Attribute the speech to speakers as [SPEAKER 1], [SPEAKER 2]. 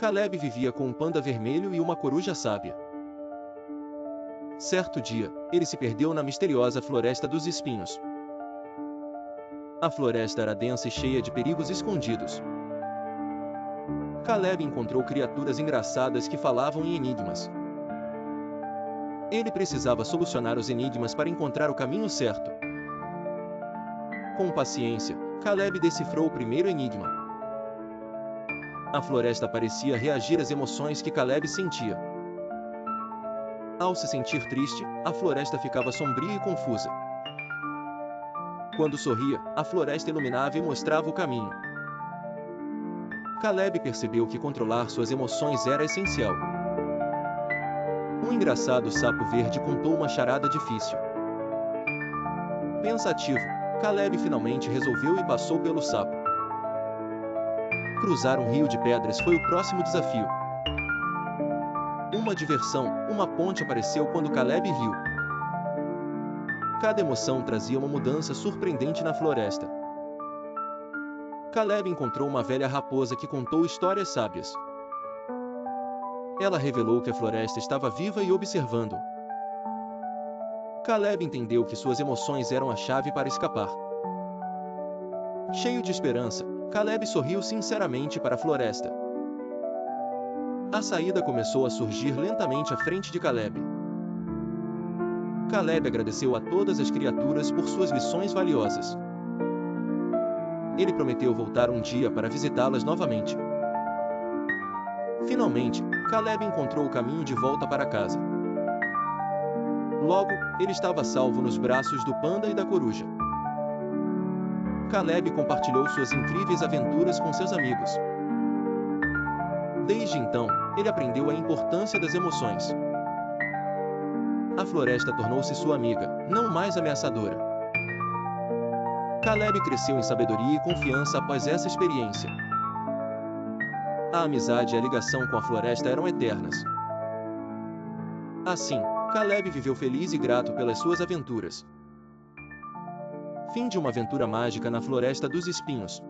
[SPEAKER 1] Caleb vivia com um panda vermelho e uma coruja sábia. Certo dia, ele se perdeu na misteriosa Floresta dos Espinhos. A floresta era densa e cheia de perigos escondidos. Caleb encontrou criaturas engraçadas que falavam em enigmas. Ele precisava solucionar os enigmas para encontrar o caminho certo. Com paciência, Caleb decifrou o primeiro enigma. A floresta parecia reagir às emoções que Caleb sentia. Ao se sentir triste, a floresta ficava sombria e confusa. Quando sorria, a floresta iluminava e mostrava o caminho. Caleb percebeu que controlar suas emoções era essencial. Um engraçado sapo verde contou uma charada difícil. Pensativo, Caleb finalmente resolveu e passou pelo sapo. Cruzar um rio de pedras foi o próximo desafio. Uma diversão, uma ponte apareceu quando Caleb riu. Cada emoção trazia uma mudança surpreendente na floresta. Caleb encontrou uma velha raposa que contou histórias sábias. Ela revelou que a floresta estava viva e observando. Caleb entendeu que suas emoções eram a chave para escapar. Cheio de esperança, Caleb sorriu sinceramente para a floresta. A saída começou a surgir lentamente à frente de Caleb. Caleb agradeceu a todas as criaturas por suas lições valiosas. Ele prometeu voltar um dia para visitá-las novamente. Finalmente, Caleb encontrou o caminho de volta para casa. Logo, ele estava salvo nos braços do panda e da coruja. Caleb compartilhou suas incríveis aventuras com seus amigos. Desde então, ele aprendeu a importância das emoções. A floresta tornou-se sua amiga, não mais ameaçadora. Caleb cresceu em sabedoria e confiança após essa experiência. A amizade e a ligação com a floresta eram eternas. Assim, Caleb viveu feliz e grato pelas suas aventuras. Fim de uma aventura mágica na Floresta dos Espinhos.